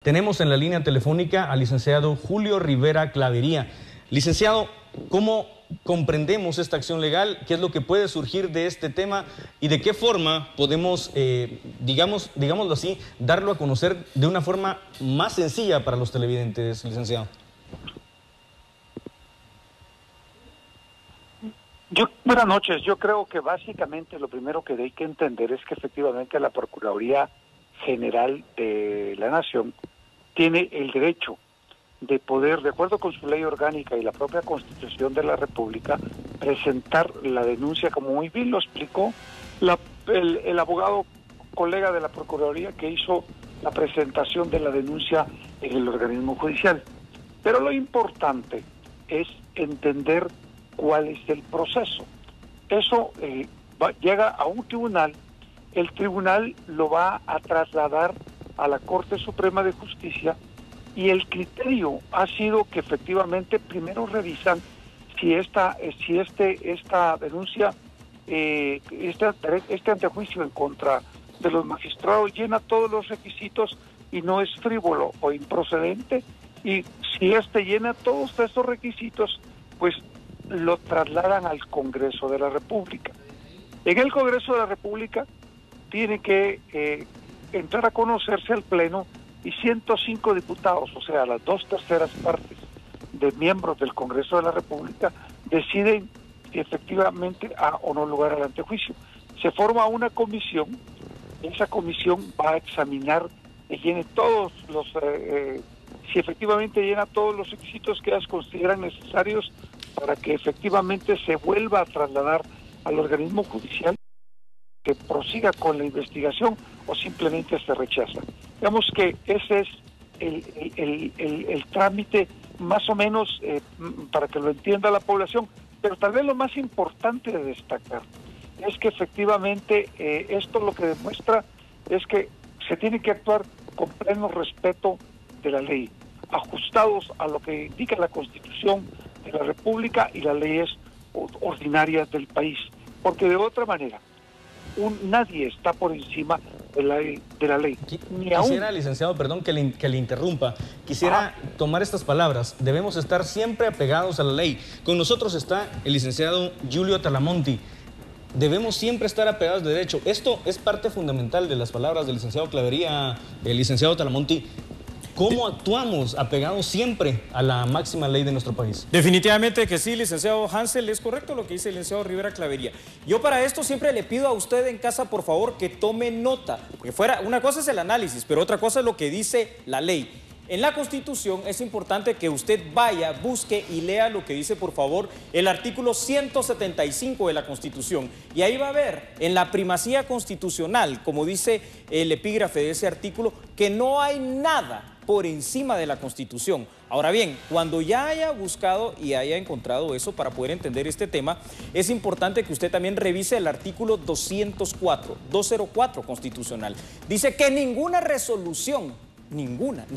Tenemos en la línea telefónica al licenciado Julio Rivera Clavería. Licenciado, ¿cómo comprendemos esta acción legal? ¿Qué es lo que puede surgir de este tema? ¿Y de qué forma podemos, digámoslo así, darlo a conocer de una forma más sencilla para los televidentes, licenciado? Buenas noches. Yo creo que básicamente lo primero que hay que entender es que efectivamente la Procuraduría General de la Nación tiene el derecho de poder, de acuerdo con su ley orgánica y la propia Constitución de la República, presentar la denuncia, como muy bien lo explicó el abogado colega de la Procuraduría que hizo la presentación de la denuncia en el organismo judicial. Pero lo importante es entender cuál es el proceso. Eso llega a un tribunal, el tribunal lo va a trasladar a la Corte Suprema de Justicia y el criterio ha sido que efectivamente primero revisan si esta denuncia, este antejuicio en contra de los magistrados llena todos los requisitos y no es frívolo o improcedente, y si llena todos estos requisitos, pues lo trasladan al Congreso de la República. En el Congreso de la República tiene que entrar a conocerse al Pleno y 105 diputados, o sea, las 2/3 partes de miembros del Congreso de la República, deciden si efectivamente o no lugar al antejuicio. Se forma una comisión, esa comisión va a examinar y llene todos los, si efectivamente llena todos los requisitos que ellas consideran necesarios para que efectivamente se vuelva a trasladar al organismo judicial, que prosiga con la investigación o simplemente se rechaza. Digamos que ese es el trámite más o menos para que lo entienda la población, pero tal vez lo más importante de destacar es que efectivamente esto lo que demuestra es que se tiene que actuar con pleno respeto de la ley, ajustados a lo que indica la Constitución de la República y las leyes ordinarias del país, porque de otra manera nadie está por encima de la ley. Quisiera, licenciado, perdón que le interrumpa, quisiera tomar estas palabras: debemos estar siempre apegados a la ley. Con nosotros está el licenciado Giulio Talamonti. Debemos siempre estar apegados de derecho. Esto es parte fundamental de las palabras del licenciado Clavería, el licenciado Talamonti. ¿Cómo actuamos apegados siempre a la máxima ley de nuestro país? Definitivamente que sí, licenciado Hansel, es correcto lo que dice el licenciado Rivera Clavería. Yo para esto siempre le pido a usted en casa, por favor, que tome nota, porque una cosa es el análisis, pero otra cosa es lo que dice la ley. En la Constitución es importante que usted vaya, busque y lea lo que dice, por favor, el artículo 175 de la Constitución. Y ahí va a ver, en la primacía constitucional, como dice el epígrafe de ese artículo, que no hay nada por encima de la Constitución. Ahora bien, cuando ya haya buscado y haya encontrado eso para poder entender este tema, es importante que usted también revise el artículo 204 constitucional. Dice que ninguna resolución, ninguna,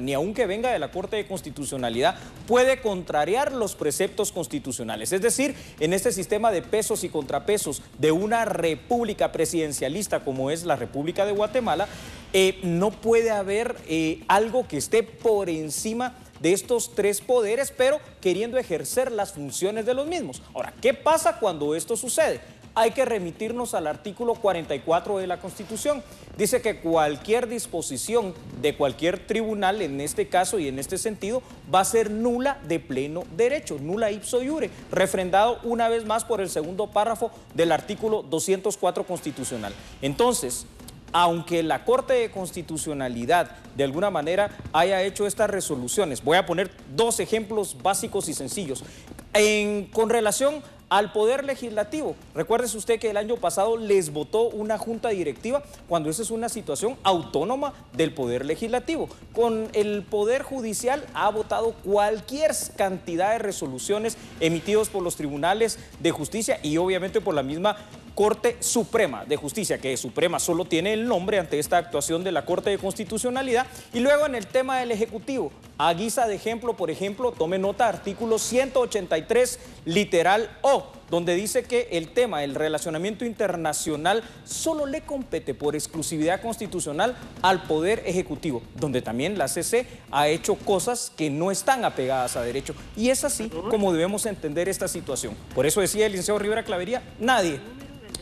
ni aunque venga de la Corte de Constitucionalidad, puede contrariar los preceptos constitucionales. Es decir, en este sistema de pesos y contrapesos de una república presidencialista como es la República de Guatemala, no puede haber algo que esté por encima de estos tres poderes, pero queriendo ejercer las funciones de los mismos. Ahora, ¿qué pasa cuando esto sucede? Hay que remitirnos al artículo 44 de la Constitución. Dice que cualquier disposición de cualquier tribunal, en este caso y en este sentido, va a ser nula de pleno derecho, nula ipso iure, refrendado una vez más por el segundo párrafo del artículo 204 constitucional. Entonces, aunque la Corte de Constitucionalidad de alguna manera haya hecho estas resoluciones, voy a poner dos ejemplos básicos y sencillos. Con relación al Poder Legislativo, recuérdese usted que el año pasado les votó una junta directiva cuando esa es una situación autónoma del Poder Legislativo. Con el Poder Judicial ha votado cualquier cantidad de resoluciones emitidas por los tribunales de justicia y obviamente por la misma Corte Suprema de Justicia, que Suprema solo tiene el nombre ante esta actuación de la Corte de Constitucionalidad. Y luego en el tema del Ejecutivo, a guisa de ejemplo, por ejemplo, tome nota, artículo 183, literal O, donde dice que el tema del relacionamiento internacional solo le compete por exclusividad constitucional al Poder Ejecutivo, donde también la CC ha hecho cosas que no están apegadas a derecho. Y es así como debemos entender esta situación. Por eso decía el licenciado Rivera Clavería, nadie,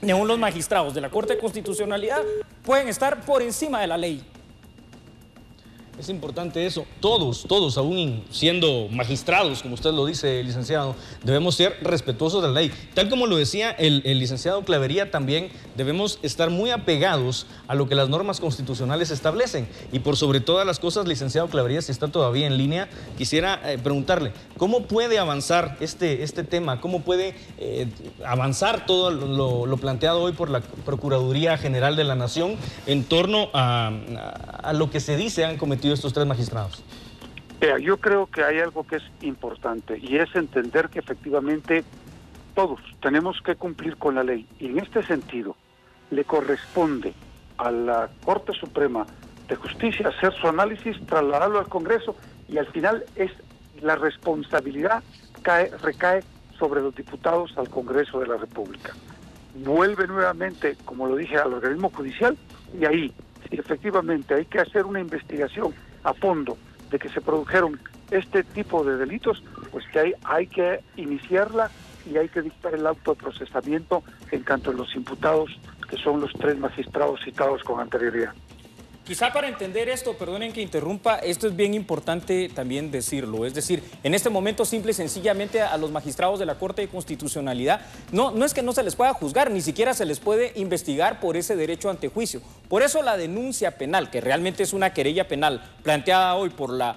ni aun los magistrados de la Corte de Constitucionalidad, pueden estar por encima de la ley. Es importante eso. Todos, aún siendo magistrados, como usted lo dice, licenciado, debemos ser respetuosos de la ley. Tal como lo decía el licenciado Clavería, también debemos estar muy apegados a lo que las normas constitucionales establecen. Y por sobre todas las cosas, licenciado Clavería, si está todavía en línea, quisiera preguntarle, ¿cómo puede avanzar este tema? ¿Cómo puede avanzar todo lo planteado hoy por la Procuraduría General de la Nación en torno a lo que se dice han cometido estos 3 magistrados? Yo creo que hay algo que es importante y es entender que efectivamente todos tenemos que cumplir con la ley, y en este sentido le corresponde a la Corte Suprema de Justicia hacer su análisis, trasladarlo al Congreso, y al final es la responsabilidad recae sobre los diputados al Congreso de la República. Vuelve nuevamente, como lo dije, al organismo judicial, y ahí si efectivamente hay que hacer una investigación a fondo de que se produjeron este tipo de delitos, pues que hay que iniciarla y hay que dictar el auto de procesamiento en cuanto a los imputados, que son los 3 magistrados citados con anterioridad. Quizá para entender esto, perdonen que interrumpa, esto es bien importante también decirlo. Es decir, en este momento simple y sencillamente a los magistrados de la Corte de Constitucionalidad no es que no se les pueda juzgar, ni siquiera se les puede investigar por ese derecho ante juicio. Por eso la denuncia penal, que realmente es una querella penal planteada hoy por la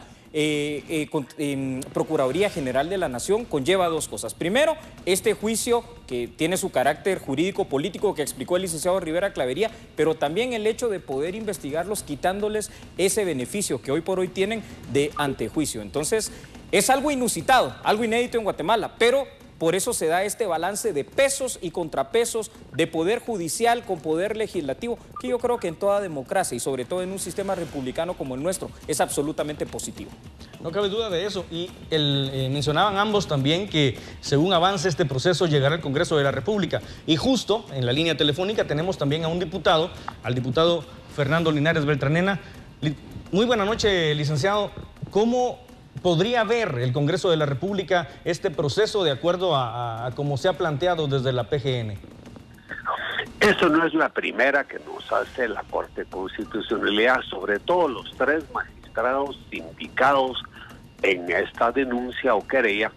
Procuraduría General de la Nación, conlleva 2 cosas. Primero, este juicio que tiene su carácter jurídico-político que explicó el licenciado Rivera Clavería, pero también el hecho de poder investigarlos quitándoles ese beneficio que hoy por hoy tienen de antejuicio. Entonces, es algo inusitado, algo inédito en Guatemala, pero por eso se da este balance de pesos y contrapesos, de poder judicial con poder legislativo, que yo creo que en toda democracia y sobre todo en un sistema republicano como el nuestro es absolutamente positivo. No cabe duda de eso. Y mencionaban ambos también que según avance este proceso llegará al Congreso de la República. Y justo en la línea telefónica tenemos también a un diputado, al diputado Fernando Linares Beltranena. Muy buena noche, licenciado. ¿Cómo podría ver el Congreso de la República este proceso de acuerdo a cómo se ha planteado desde la PGN? Eso no es la primera que nos hace la Corte de Constitucionalidad, sobre todo los 3 magistrados indicados en esta denuncia o querella,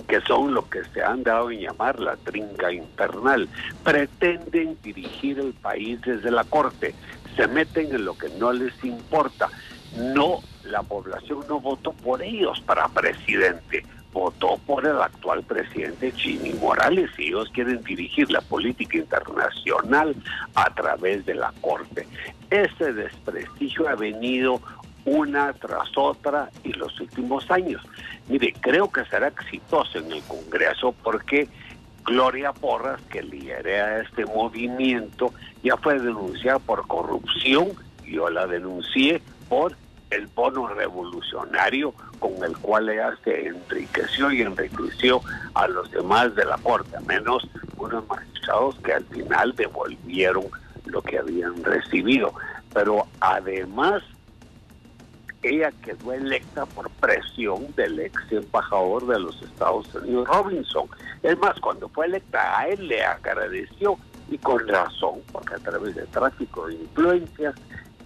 que son lo que se han dado en llamar la trinca infernal. Pretenden dirigir el país desde la Corte, se meten en lo que no les importa. No, la población no votó por ellos para presidente, votó por el actual presidente Jimmy Morales, y ellos quieren dirigir la política internacional a través de la Corte. Ese desprestigio ha venido una tras otra en los últimos años. Mire, creo que será exitoso en el Congreso porque Gloria Porras, que lidera este movimiento, ya fue denunciada por corrupción. Yo la denuncié por el bono revolucionario con el cual ella se enriqueció y enriqueció a los demás de la Corte, a menos unos magistrados que al final devolvieron lo que habían recibido. Pero además, ella quedó electa por presión del ex embajador de los Estados Unidos, Robinson. Es más, cuando fue electa, a él le agradeció, y con razón, porque a través de tráfico de influencias,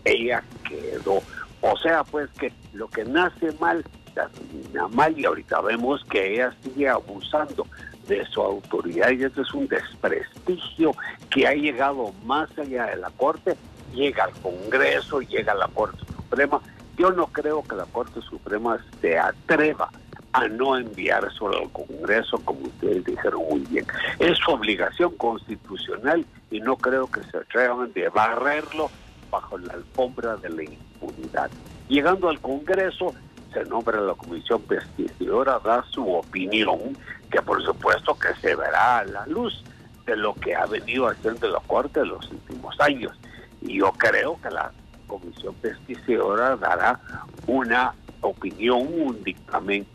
ella quedó. O sea, pues que lo que nace mal, termina mal, y ahorita vemos que ella sigue abusando de su autoridad, y esto es un desprestigio que ha llegado más allá de la Corte, llega al Congreso, llega a la Corte Suprema. Yo no creo que la Corte Suprema se atreva a no enviar solo al Congreso, como ustedes dijeron muy bien. Es su obligación constitucional, y no creo que se atrevan de barrerlo bajo la alfombra de la impunidad. Llegando al Congreso, se nombra la Comisión Investigadora, da su opinión, que por supuesto que se verá a la luz de lo que ha venido haciendo la Corte en los últimos años. Y yo creo que la Comisión Investigadora dará una opinión, un dictamen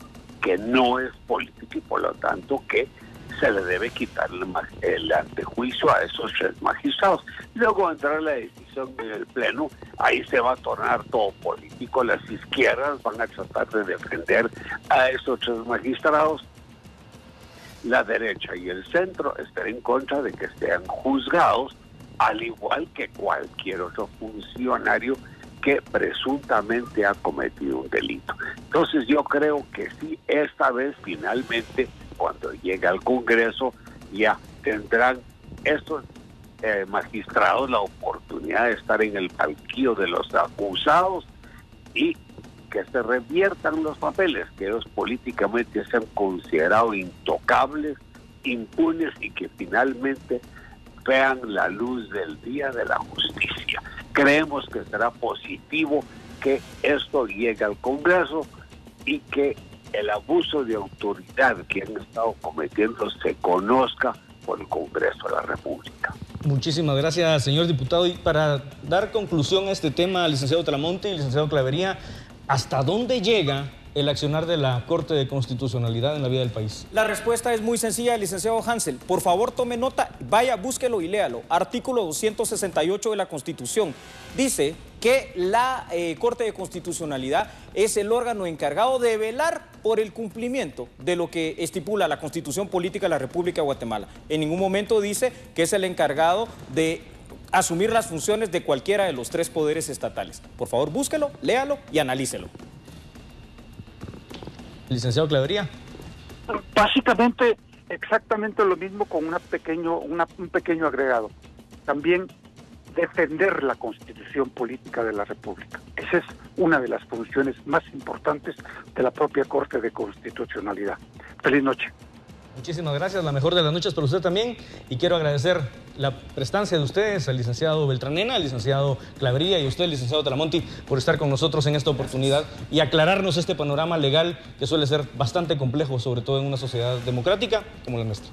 que no es político, y por lo tanto que se le debe quitar el antejuicio a esos 3 magistrados. Luego entrar la decisión en el Pleno, ahí se va a tornar todo político. Las izquierdas van a tratar de defender a esos 3 magistrados. La derecha y el centro están en contra de que sean juzgados, al igual que cualquier otro funcionario que presuntamente ha cometido un delito. Entonces yo creo que sí, esta vez finalmente, cuando llegue al Congreso, ya tendrán estos magistrados la oportunidad de estar en el banquillo de los acusados y que se reviertan los papeles, que ellos políticamente se han considerado intocables, impunes y que finalmente vean la luz del día de la justicia. Creemos que será positivo que esto llegue al Congreso y que el abuso de autoridad que han estado cometiendo se conozca por el Congreso de la República. Muchísimas gracias, señor diputado. Y para dar conclusión a este tema, licenciado Talamonte y licenciado Clavería, ¿hasta dónde llega el accionar de la Corte de Constitucionalidad en la vida del país? La respuesta es muy sencilla, licenciado Hansel. Por favor, tome nota, vaya, búsquelo y léalo. Artículo 268 de la Constitución dice que la Corte de Constitucionalidad es el órgano encargado de velar por el cumplimiento de lo que estipula la Constitución Política de la República de Guatemala. En ningún momento dice que es el encargado de asumir las funciones de cualquiera de los 3 poderes estatales. Por favor, búsquelo, léalo y analícelo. Licenciado Clavería. Básicamente, exactamente lo mismo con un pequeño agregado. También defender la Constitución Política de la República. Esa es una de las funciones más importantes de la propia Corte de Constitucionalidad. Feliz noche. Muchísimas gracias, la mejor de las noches para usted también, y quiero agradecer la prestancia de ustedes, al licenciado Beltranena, al licenciado Clavería y a usted, licenciado Talamonte, por estar con nosotros en esta oportunidad y aclararnos este panorama legal que suele ser bastante complejo, sobre todo en una sociedad democrática como la nuestra.